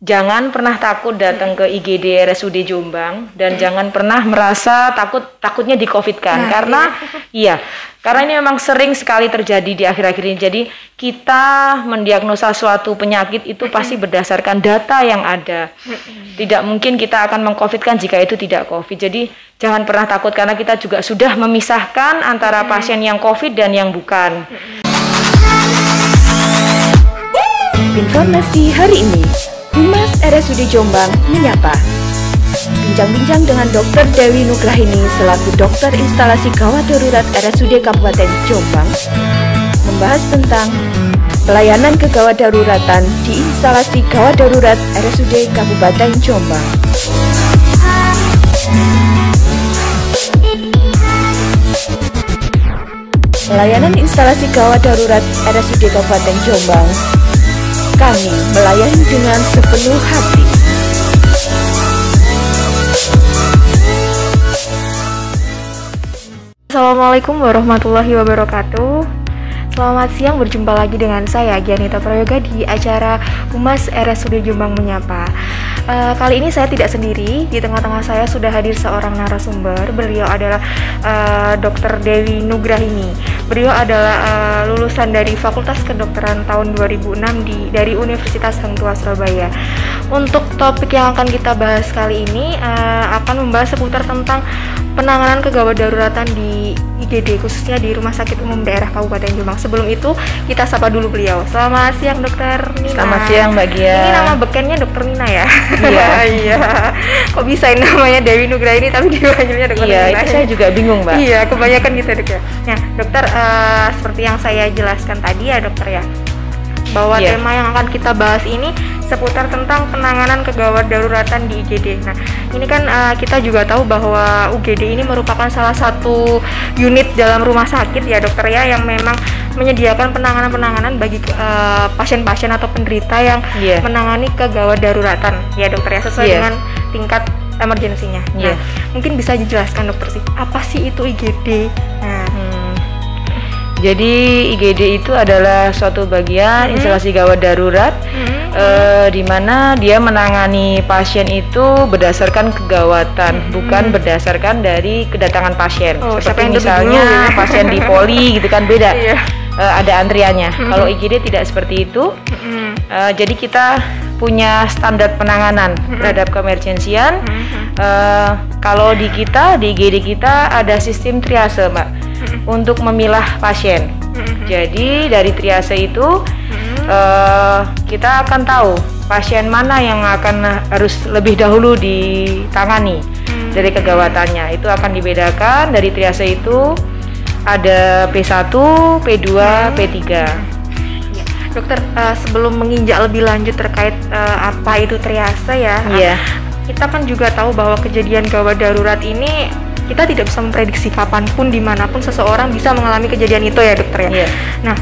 jangan pernah takut datang ke IGD RSUD Jombang dan jangan pernah merasa takutnya di COVID kan, karena karena ini memang sering sekali terjadi di akhir-akhir ini. Jadi kita mendiagnosa suatu penyakit itu pasti berdasarkan data yang ada. Tidak mungkin kita akan meng-COVID-kan jika itu tidak COVID. Jadi jangan pernah takut karena kita juga sudah memisahkan antara pasien yang COVID dan yang bukan. Informasi hari ini, Humas RSUD Jombang menyapa. Bincang-bincang dengan Dr. Dewi Nugrahini selaku dokter instalasi gawat darurat RSUD Kabupaten Jombang membahas tentang pelayanan kegawat daruratan di instalasi gawat darurat RSUD Kabupaten Jombang. Pelayanan instalasi gawat darurat RSUD Kabupaten Jombang, kami melayani dengan sepenuh hati. Assalamualaikum warahmatullahi wabarakatuh. Selamat siang, berjumpa lagi dengan saya Gianita Prayoga di acara Humas RSUD Jombang Menyapa. Kali ini saya tidak sendiri, di tengah-tengah saya sudah hadir seorang narasumber. Beliau adalah Dr. Dewi Nugrahini. Beliau adalah lulusan dari Fakultas Kedokteran tahun 2006 dari Universitas Hang Tuah Surabaya. Untuk topik yang akan kita bahas kali ini akan membahas seputar tentang penanganan kegawat daruratan di IGD, khususnya di Rumah Sakit Umum Daerah Kabupaten Jombang. Sebelum itu, kita sapa dulu beliau. Selamat siang, Dokter Nina. Selamat siang, Mbak Gia. Ini nama bekennya Dokter Nina ya? Iya. Iya. Kok bisa ini namanya Dewi Nugrahini tapi dipanggilnya Dokter Nina? Iya, itu saya juga bingung, Mbak. Iya, kebanyakan gitu, Dok ya. Nah, Dokter, seperti yang saya jelaskan tadi ya, Dokter ya, bahwa tema yang akan kita bahas ini seputar tentang penanganan kegawat daruratan di IGD. Nah, ini kan kita juga tahu bahwa UGD ini merupakan salah satu unit dalam rumah sakit ya, Dokter ya, yang memang menyediakan penanganan-penanganan bagi pasien-pasien atau penderita yang menangani kegawat daruratan ya, Dokter ya, sesuai dengan tingkat emergensinya. Nah, mungkin bisa dijelaskan, Dokter, apa sih itu IGD? Nah, jadi IGD itu adalah suatu bagian instalasi gawat darurat di mana dia menangani pasien itu berdasarkan kegawatan, bukan berdasarkan dari kedatangan pasien. Seperti misalnya pasien di poli gitu kan, beda. Ada antriannya. Kalau IGD tidak seperti itu. Jadi kita punya standar penanganan terhadap keemergensian. Kalau di IGD kita ada sistem triase, Mbak, untuk memilah pasien. Jadi dari triase itu kita akan tahu pasien mana yang harus lebih dahulu ditangani dari kegawatannya. Itu akan dibedakan dari triase itu ada P1, P2, P3. Dokter, sebelum menginjak lebih lanjut terkait apa itu triase ya, kita kan juga tahu bahwa kejadian gawat darurat ini kita tidak bisa memprediksi kapanpun, dimanapun seseorang bisa mengalami kejadian itu ya, Dokter ya. Nah,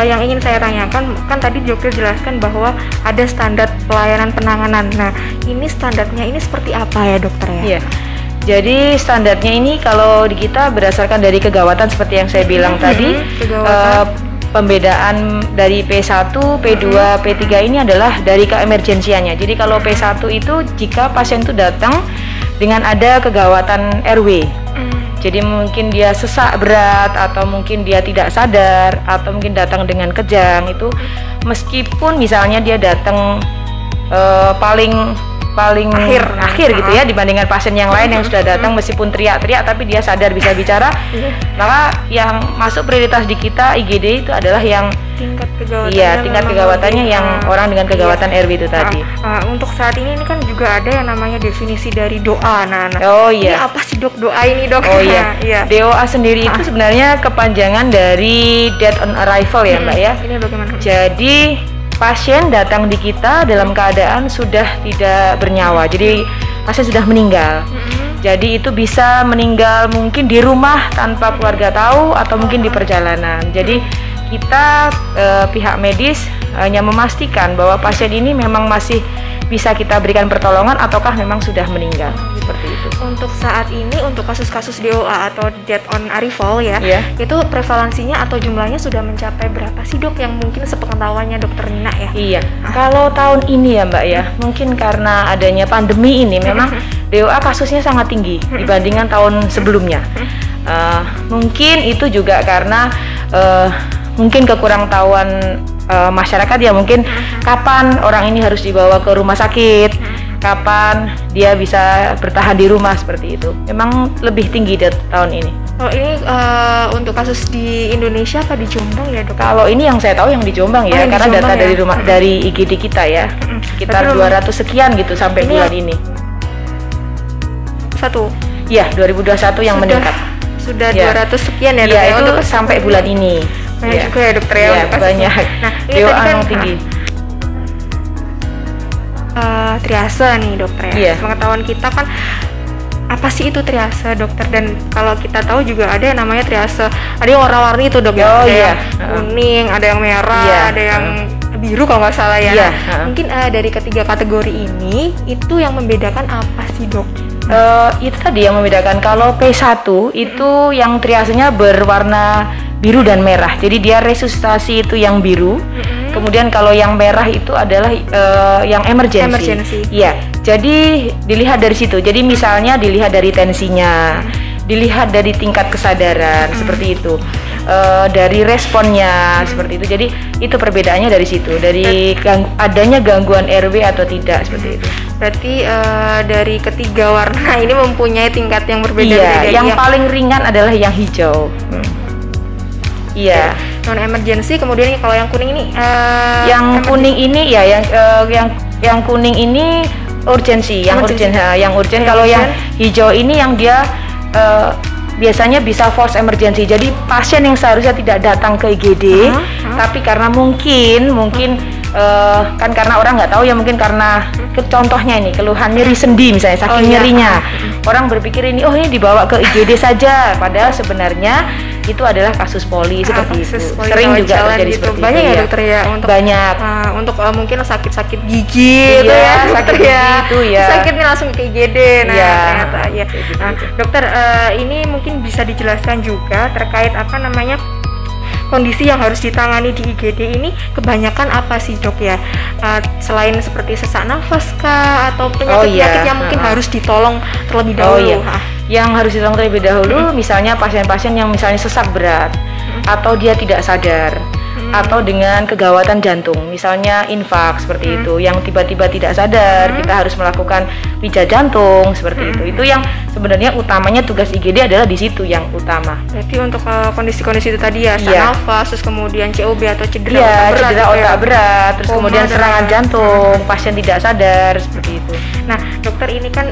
yang ingin saya tanyakan, kan tadi dokter jelaskan bahwa ada standar pelayanan penanganan. Nah, ini standarnya ini seperti apa ya, Dokter ya? Jadi standarnya ini kalau di kita berdasarkan dari kegawatan seperti yang saya bilang tadi. Pembedaan dari P1, P2, P3 ini adalah dari keemergensiannya. Jadi kalau P1 itu jika pasien itu datang dengan ada kegawatan RW. Jadi mungkin dia sesak berat atau mungkin dia tidak sadar atau mungkin datang dengan kejang, itu meskipun misalnya dia datang paling akhir gitu ya dibandingkan pasien yang lain yang sudah datang meskipun teriak-teriak tapi dia sadar bisa bicara, maka yang masuk prioritas di kita IGD itu adalah yang tingkat kegawatannya yang orang dengan kegawatan RW itu tadi. Untuk saat ini kan juga ada yang namanya definisi dari doa. Ini apa sih, Dok, doa ini, Dok? DOA sendiri itu sebenarnya kepanjangan dari Death on Arrival ya, Mbak ya. Ini bagaimana? Jadi pasien datang di kita dalam keadaan sudah tidak bernyawa. Jadi pasien sudah meninggal. Jadi itu bisa meninggal mungkin di rumah tanpa keluarga tahu atau mungkin di perjalanan. Jadi kita pihak medis hanya memastikan bahwa pasien ini memang masih bisa kita berikan pertolongan ataukah memang sudah meninggal, seperti itu. itu. Untuk saat ini, untuk kasus-kasus DOA atau death on arrival ya, itu prevalensinya atau jumlahnya sudah mencapai berapa sih dok, yang mungkin sepengetahuannya dokter Nina ya? Iya, kalau tahun ini ya Mbak ya, mungkin karena adanya pandemi ini memang DOA kasusnya sangat tinggi dibandingkan tahun sebelumnya. Mungkin itu juga karena mungkin kekurangtahuan masyarakat ya, mungkin kapan orang ini harus dibawa ke rumah sakit, kapan dia bisa bertahan di rumah, seperti itu. Memang lebih tinggi tahun ini. Kalau ini untuk kasus di Indonesia apa di Jombang ya dok? Kalau ini yang saya tahu yang di Jombang ya, karena Jombang data ya? dari dari IGD kita ya, sekitar 200 sekian gitu sampai bulan ini. Iya, 2021 yang meningkat. Sudah 200 sekian ya dok? Iya, itu untuk sampai bulan ini. Banyak juga ya dokter ya? Iya, banyak. Nah, ini DOA tadi kan tinggi. triase nih dokter ya. Pengetahuan kita kan apa sih itu triase dokter, dan kalau kita tahu juga ada yang namanya triase, ada yang warna-warni itu dok, ada yang kuning, ada yang merah, ada yang biru kalau nggak salah ya. Mungkin dari ketiga kategori ini itu yang membedakan apa sih dok? Itu tadi yang membedakan. Kalau P1 itu yang triasenya berwarna biru dan merah, jadi dia resusitasi itu yang biru. Kemudian kalau yang merah itu adalah yang emergency. Iya, jadi dilihat dari situ. Jadi misalnya dilihat dari tensinya, dilihat dari tingkat kesadaran, seperti itu, dari responnya, seperti itu. Jadi itu perbedaannya dari situ, dari adanya gangguan RW atau tidak, seperti itu. Berarti dari ketiga warna ini mempunyai tingkat yang berbeda-beda. Yang paling ringan adalah yang hijau. Iya. Non emergency. Kemudian kalau yang kuning ini yang kuning ini ya yang kuning ini urgensi, yang urgent. Kalau yang hijau ini yang dia biasanya bisa force emergency. Jadi pasien yang seharusnya tidak datang ke IGD, tapi karena mungkin kan karena orang nggak tahu ya, mungkin karena contohnya ini keluhan nyeri sendi misalnya, saking nyerinya orang berpikir ini dibawa ke IGD saja, padahal sebenarnya itu adalah kasus poli, seperti itu. Sering juga terjadi gitu. Seperti Banyak itu ya dokter ya, untuk banyak untuk mungkin sakit-sakit gigi sakit gigi itu ya, sakitnya langsung ke IGD. Ternyata ya. Dokter ini mungkin bisa dijelaskan juga terkait apa namanya kondisi yang harus ditangani di IGD ini kebanyakan apa sih dok ya? Selain seperti sesak nafas kah, atau penyakit-penyakit yang mungkin harus ditolong terlebih dahulu? Yang harus ditolong terlebih dahulu, misalnya pasien-pasien yang misalnya sesak berat, atau dia tidak sadar, atau dengan kegawatan jantung, misalnya infak seperti itu, yang tiba-tiba tidak sadar, kita harus melakukan pijat jantung seperti itu. Itu yang sebenarnya utamanya tugas IGD adalah di situ yang utama. Berarti untuk kondisi-kondisi itu tadi ya, sesak nafas, terus kemudian COB atau cedera otak berat, terus kemudian serangan jantung, pasien tidak sadar seperti itu. Nah dokter, ini kan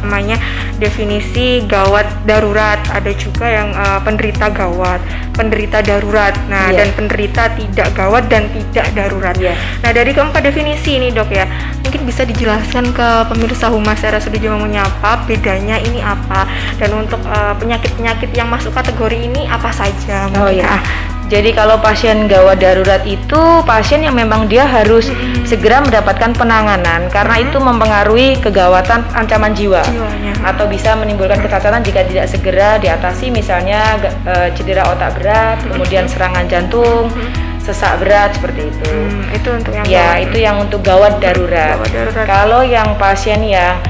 namanya definisi gawat darurat, ada juga yang penderita gawat, penderita darurat, dan penderita tidak gawat dan tidak darurat. Nah dari keempat definisi ini dok ya, mungkin bisa dijelaskan ke pemirsa Humas RSUD Jombang Menyapa bedanya ini apa, dan untuk penyakit-penyakit yang masuk kategori ini apa saja? Jadi kalau pasien gawat darurat itu pasien yang memang dia harus segera mendapatkan penanganan, karena itu mempengaruhi kegawatan ancaman jiwanya, atau bisa menimbulkan kecacatan jika tidak segera diatasi, misalnya cedera otak berat, kemudian serangan jantung, sesak berat, seperti itu. Itu untuk yang itu yang untuk gawat darurat. Kalau yang pasien yang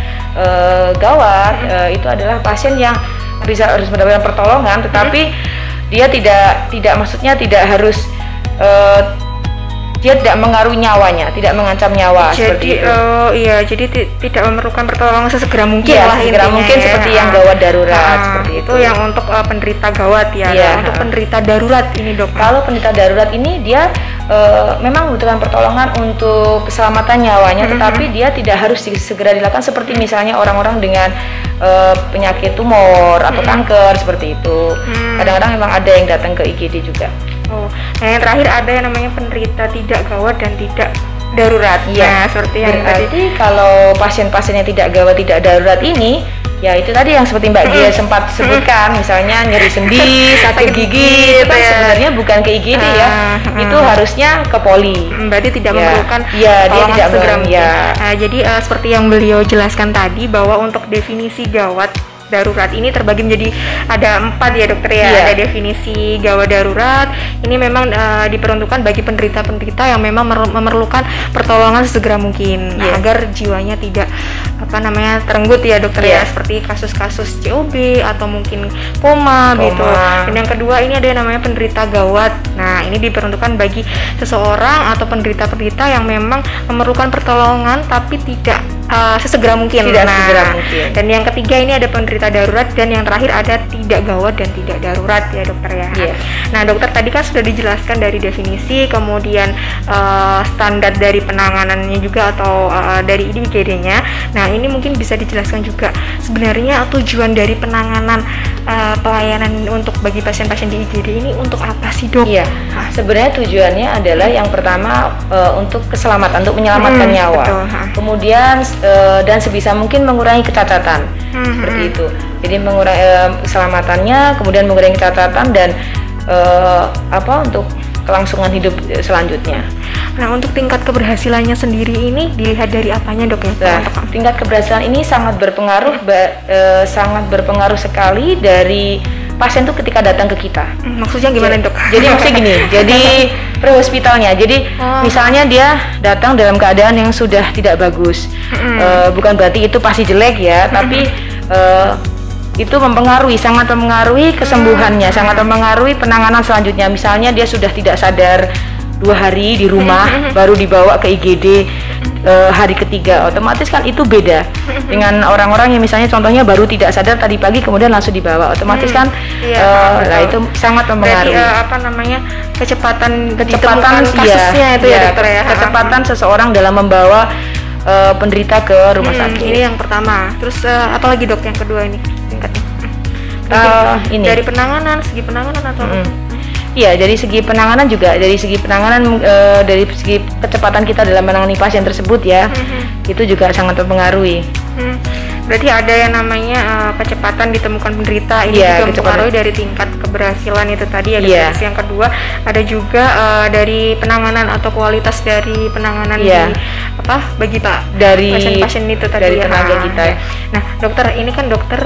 gawat itu adalah pasien yang harus mendapatkan pertolongan, tetapi dia tidak maksudnya tidak harus dia tidak mengaruhi nyawanya, tidak mengancam nyawa, seperti itu. Jadi tidak memerlukan pertolongan sesegera mungkin segera mungkin seperti yang gawat darurat, seperti itu. Yang untuk penderita gawat untuk penderita darurat ini dok. Kalau penderita darurat ini dia memang membutuhkan pertolongan untuk keselamatan nyawanya, tetapi dia tidak harus segera dilakukan, seperti misalnya orang-orang dengan penyakit tumor atau kanker, seperti itu. Kadang-kadang memang ada yang datang ke IGD juga. Nah yang terakhir ada yang namanya penderita tidak gawat dan tidak darurat. Seperti yang tadi. Kalau pasien-pasien yang tidak gawat tidak darurat ini Ya itu tadi yang seperti Mbak Gia sempat sebutkan, misalnya nyeri sendi, sakit gigi, itu kan sebenarnya bukan ke IGD ya, itu harusnya ke poli. Berarti tidak memerlukan dia tidak segera mungkin. Jadi seperti yang beliau jelaskan tadi bahwa untuk definisi gawat darurat ini terbagi menjadi ada 4 ya dokter ya. Ada definisi gawat darurat ini memang diperuntukkan bagi penderita-penderita yang memang memerlukan pertolongan segera mungkin agar jiwanya tidak terenggut ya dokter ya, seperti kasus-kasus COB atau mungkin koma gitu. Dan yang kedua ini ada yang namanya penderita gawat. Nah ini diperuntukkan bagi seseorang atau penderita-penderita yang memang memerlukan pertolongan tapi tidak sesegera mungkin. Segera mungkin. Dan yang ketiga ini ada penderita darurat, dan yang terakhir ada tidak gawat dan tidak darurat ya dokter ya. Nah dokter tadi kan sudah dijelaskan dari definisi, kemudian standar dari penanganannya juga atau dari IGD-nya. Nah ini mungkin bisa dijelaskan juga sebenarnya tujuan dari penanganan pelayanan untuk bagi pasien-pasien di IGD ini untuk apa sih dok? Sebenarnya tujuannya adalah yang pertama untuk keselamatan, untuk menyelamatkan nyawa. Kemudian dan sebisa mungkin mengurangi kecacatan seperti itu. Jadi mengurangi keselamatannya, kemudian mengurangi kecacatan dan untuk kelangsungan hidup selanjutnya. Nah untuk tingkat keberhasilannya sendiri ini dilihat dari apanya dok ya? Tingkat keberhasilan ini sangat berpengaruh sekali dari pasien tuh ketika datang ke kita. Maksudnya gimana dok? Jadi maksudnya gini, jadi pre-hospitalnya. Jadi misalnya dia datang dalam keadaan yang sudah tidak bagus, bukan berarti itu pasti jelek ya, tapi itu sangat mempengaruhi kesembuhannya, sangat mempengaruhi penanganan selanjutnya. Misalnya dia sudah tidak sadar 2 hari di rumah, baru dibawa ke IGD hari ketiga, otomatis kan itu beda dengan orang-orang yang misalnya contohnya baru tidak sadar tadi pagi kemudian langsung dibawa, otomatis kan itu sangat mempengaruhi. Berarti kecepatan kasusnya itu ya dokter ya. Kecepatan seseorang dalam membawa penderita ke rumah sakit. Ini yang pertama. Terus apa lagi dok yang kedua ini tingkatnya? Dari segi penanganan atau Iya, dari segi penanganan juga, dari segi kecepatan kita dalam menangani pasien tersebut ya, itu juga sangat mempengaruhi. Berarti ada yang namanya kecepatan ditemukan penderita, ini juga mempengaruhi dari tingkat keberhasilan itu tadi ya. Yang kedua ada juga dari penanganan atau kualitas dari penanganan bagi dari pasien-pasien itu tadi dari tenaga kita. Nah dokter ini kan dokter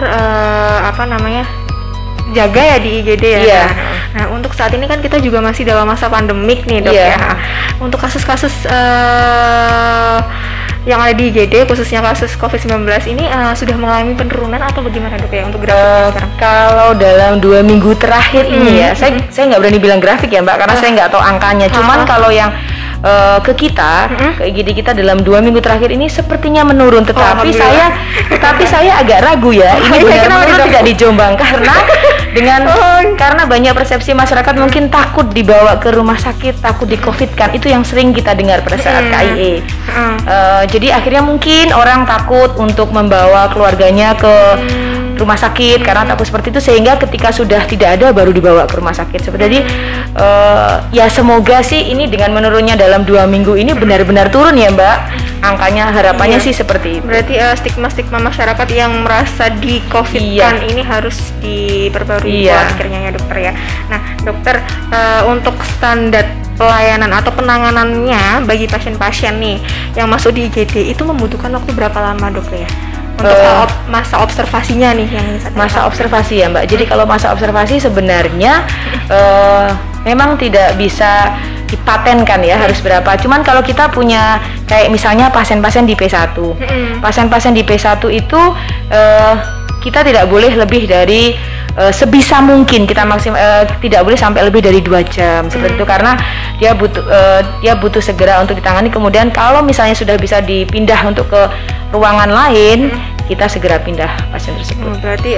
jaga ya di IGD ya. Nah untuk saat ini kan kita juga masih dalam masa pandemik nih dok ya. Untuk kasus-kasus yang ada di IGD khususnya kasus COVID-19 ini sudah mengalami penurunan atau bagaimana dok ya untuk grafiknya sekarang? Kalau dalam 2 minggu terakhir ini ya, saya nggak berani bilang grafik ya Mbak, karena saya nggak tahu angkanya. Cuman kalau yang ke IGD kita dalam 2 minggu terakhir ini sepertinya menurun, tetapi saya agak ragu ya, ini benar-benar tidak di Jombang karena banyak persepsi masyarakat mungkin takut dibawa ke rumah sakit, takut di COVID kan, itu yang sering kita dengar pada saat KIE. Jadi akhirnya mungkin orang takut untuk membawa keluarganya ke rumah sakit karena takut seperti itu, sehingga ketika sudah tidak ada baru dibawa ke rumah sakit. Jadi ya semoga sih ini dengan menurunnya dalam 2 minggu ini benar-benar turun ya Mbak angkanya, harapannya sih seperti itu. Berarti stigma-stigma masyarakat yang merasa di COVID kan ini harus diperbarui pola pikirnya ya dokter ya. Nah dokter untuk standar pelayanan atau penanganannya bagi pasien-pasien nih yang masuk di IGD itu membutuhkan waktu berapa lama dokter ya? Untuk masa observasinya nih yang masa observasi ya Mbak. Jadi kalau masa observasi sebenarnya memang tidak bisa dipatenkan ya harus berapa. Cuman kalau kita punya kayak misalnya pasien-pasien di P1, pasien-pasien di P1 itu kita tidak boleh lebih dari sebisa mungkin kita tidak boleh sampai lebih dari 2 jam seperti itu, karena dia butuh segera untuk ditangani. Kemudian kalau misalnya sudah bisa dipindah untuk ke ruangan lain, kita segera pindah pasien tersebut. Berarti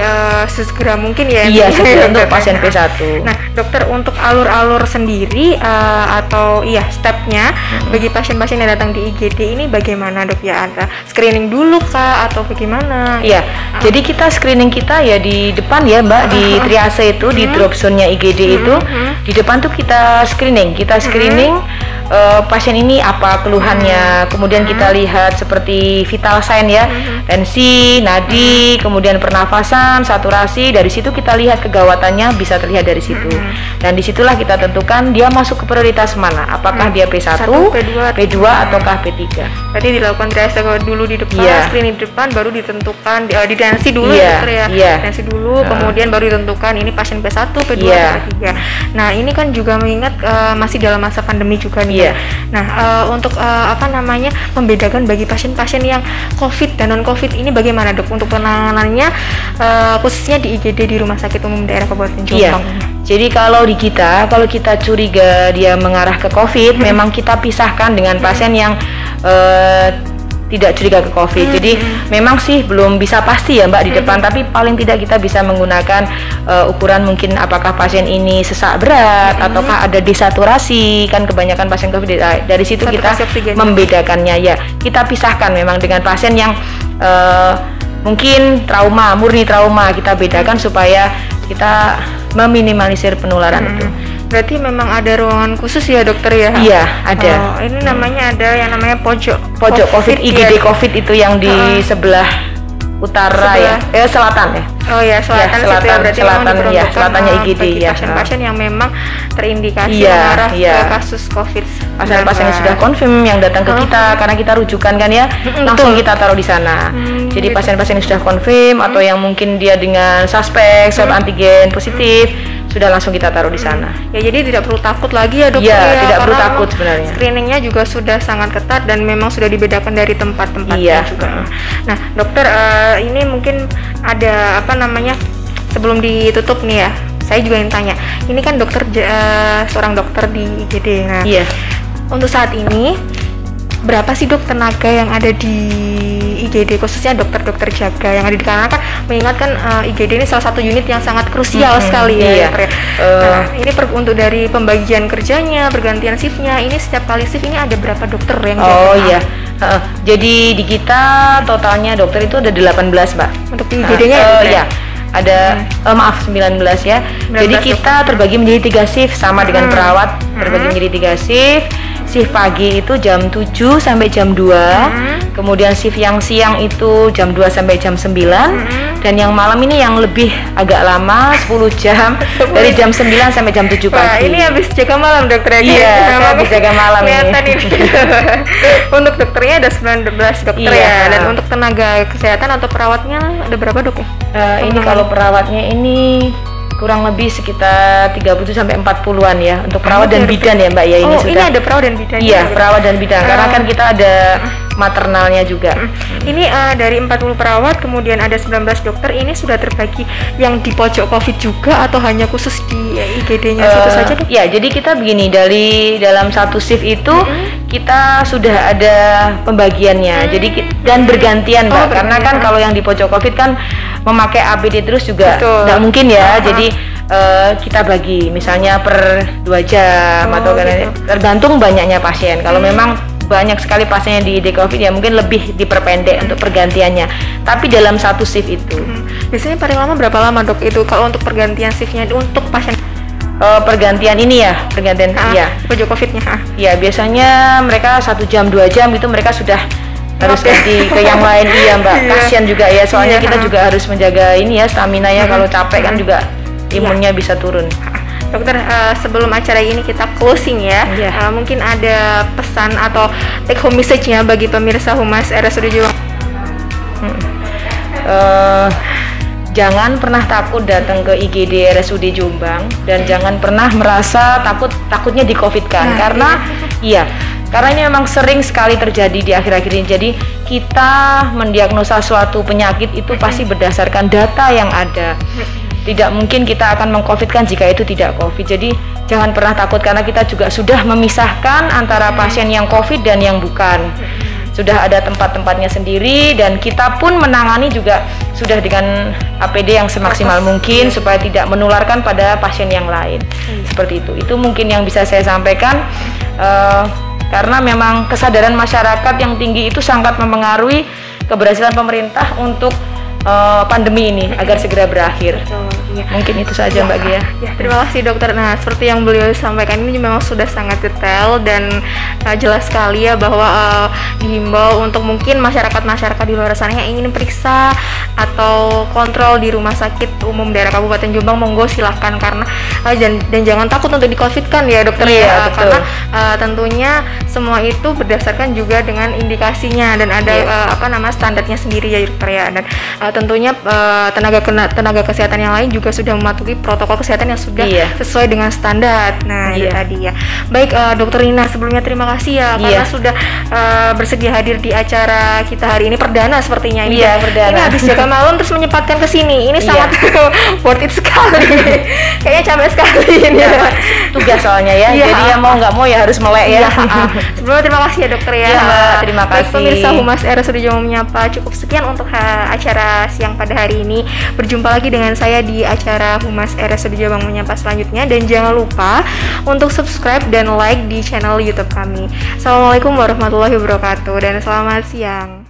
sesegera mungkin ya? Iya, segera untuk pasien P1. Nah, dokter untuk alur-alur sendiri atau stepnya bagi pasien-pasien yang datang di IGD ini bagaimana dok ya? Ada screening dulu kah atau bagaimana? Iya, jadi kita screening kita ya di depan ya Mbak, di triase itu, di drop zone-nya IGD itu, di depan tuh kita screening. pasien ini apa keluhannya, kemudian kita lihat seperti vital sign ya, tensi, nadi, kemudian pernafasan, saturasi. Dari situ kita lihat kegawatannya bisa terlihat dari situ. Dan disitulah kita tentukan dia masuk ke prioritas mana, apakah dia P1, P2 ataukah P3. Berarti dilakukan triase dulu di depan, screening di depan, baru ditentukan di tensi dulu ya dokter ya. Tensi dulu, kemudian baru ditentukan ini pasien P1, P2, P3. Nah ini kan juga mengingat masih dalam masa pandemi juga nih. Nah untuk membedakan bagi pasien-pasien yang COVID dan non COVID ini bagaimana dok untuk penanganannya khususnya di IGD di Rumah Sakit Umum Daerah Kabupaten Jombang? Jadi kalau di kita, kalau kita curiga dia mengarah ke COVID, memang kita pisahkan dengan pasien yang tidak curiga ke COVID. Jadi memang sih belum bisa pasti ya Mbak di depan, tapi paling tidak kita bisa menggunakan ukuran mungkin apakah pasien ini sesak berat ataukah ada desaturasi, kan kebanyakan pasien COVID dari situ kita membedakannya ya. Kita pisahkan memang dengan pasien yang mungkin murni trauma, kita bedakan supaya kita meminimalisir penularan itu. Berarti memang ada ruangan khusus ya dokter ya? Iya, ada. Ini namanya ada yang namanya pojok COVID, IGD COVID itu yang di sebelah utara selatan ya. Oh ya, selatan situ ya, berarti selatan ya, selatannya IGD ya. Pasien-pasien yang memang terindikasi mengarah ke kasus COVID. Pasien-pasien yang sudah confirm yang datang ke kita karena kita rujukan kan ya, langsung kita taruh di sana. Jadi pasien-pasien yang sudah confirm atau yang mungkin dia dengan suspek swab antigen positif sudah langsung kita taruh di sana. Ya jadi tidak perlu takut lagi ya dokter ya, tidak perlu takut sebenarnya. Screeningnya juga sudah sangat ketat dan memang sudah dibedakan dari tempat-tempatnya juga. Nah dokter ini mungkin ada sebelum ditutup nih ya, saya juga ingin tanya. Ini kan dokter seorang dokter di IGD. Nah, untuk saat ini berapa sih dok tenaga yang ada di IGD khususnya dokter-dokter jaga yang ada di karena kan mengingatkan IGD ini salah satu unit yang sangat krusial sekali ya. Nah, ini untuk dari pembagian kerjanya, pergantian shiftnya, ini setiap kali shift ini ada berapa dokter yang jadi di kita totalnya dokter itu ada 18 Mbak. Untuk di IGD-nya ada 19 ya. 19 jadi kita terbagi menjadi 3 shift sama dengan perawat, terbagi menjadi 3 shift. Shift pagi itu jam 7 sampai jam 2, kemudian shift yang siang itu jam 2 sampai jam 9, dan yang malam ini yang lebih agak lama 10 jam dari jam 9 sampai jam 7 pagi. Wah, ini habis jaga malam dokter ya? Iya, saya habis jaga malam ini. Untuk dokternya ada 19 dokter ya, dan untuk tenaga kesehatan atau perawatnya ada berapa dok? Ini kalau perawatnya ini kurang lebih sekitar 30 sampai 40-an ya untuk perawat dan bidan ya Mbak ya. Ini sudah. Ini ada perawat dan bidan. Iya, perawat dan bidan karena kan kita ada maternalnya juga. Ini dari 40 perawat kemudian ada 19 dokter, ini sudah terbagi yang di pojok COVID juga atau hanya khusus di IGD-nya situ saja dok? Ya, jadi kita begini, dalam satu shift itu kita sudah ada pembagiannya. Jadi dan bergantian Mbak, karena kan kalau yang di pojok COVID kan memakai APD terus juga tidak mungkin ya. Jadi kita bagi misalnya per 2 jam atau tergantung banyaknya pasien. Kalau memang banyak sekali pasiennya di IGD COVID ya mungkin lebih diperpendek untuk pergantiannya. Tapi dalam satu shift itu biasanya paling lama berapa lama dok itu kalau untuk pergantian shiftnya untuk pasien? Pergantian ini ya, pergantian pojok COVID-nya. Ya biasanya mereka 1 jam 2 jam itu mereka sudah harus ganti ke yang lain. Iya Mbak, kasihan juga ya, soalnya kita juga harus menjaga ini ya stamina ya, kalau capek kan juga imunnya bisa turun. Dokter, sebelum acara ini kita closing ya, mungkin ada pesan atau take home message-nya bagi pemirsa Humas RSUD Jombang. Jangan pernah takut datang ke IGD RSUD Jombang dan jangan pernah merasa takutnya di COVID kan, karena karena ini memang sering sekali terjadi di akhir-akhir ini. Jadi kita mendiagnosa suatu penyakit itu pasti berdasarkan data yang ada. Tidak mungkin kita akan meng-COVID-kan jika itu tidak COVID. Jadi jangan pernah takut karena kita juga sudah memisahkan antara pasien yang COVID dan yang bukan. Sudah ada tempat-tempatnya sendiri dan kita pun menangani juga sudah dengan APD yang semaksimal mungkin supaya tidak menularkan pada pasien yang lain. Seperti itu. Itu mungkin yang bisa saya sampaikan. Karena memang kesadaran masyarakat yang tinggi itu sangat mempengaruhi keberhasilan pemerintah untuk pandemi ini agar segera berakhir. Iya. Mungkin itu saja Mbak Gia. Ya, terima kasih dokter. Nah, seperti yang beliau sampaikan ini memang sudah sangat detail dan jelas sekali ya bahwa dihimbau untuk mungkin masyarakat di luar sana yang ingin periksa atau kontrol di Rumah Sakit Umum Daerah Kabupaten Jombang, monggo silahkan, karena dan jangan takut untuk di-COVID-kan ya dokter ya, betul. karena tentunya semua itu berdasarkan juga dengan indikasinya dan ada standarnya sendiri ya dokter ya, dan tentunya tenaga kesehatan yang lain juga sudah mematuhi protokol kesehatan yang sudah sesuai dengan standar. Nah, itu tadi ya. Baik, Dokter Nina, sebelumnya terima kasih ya karena sudah bersedia hadir di acara kita hari ini, perdana sepertinya ini. Iya, perdana. Ini habis jaga malam terus menyempatkan ke sini. Ini sangat worth it sekali. Kayaknya capek sekali ini. Tugas soalnya ya. Jadi ya mau nggak mau ya harus melek ya. Sebelumnya terima kasih ya dokter ya. Iya, Mbak, terima kasih. Baik, pemirsa Humas RSUD Jombang Menyapa, cukup sekian untuk acara siang pada hari ini. Berjumpa lagi dengan saya di acara Humas RSUD Jombang Menyapa selanjutnya, dan jangan lupa untuk subscribe dan like di channel YouTube kami. Assalamualaikum warahmatullahi wabarakatuh dan selamat siang.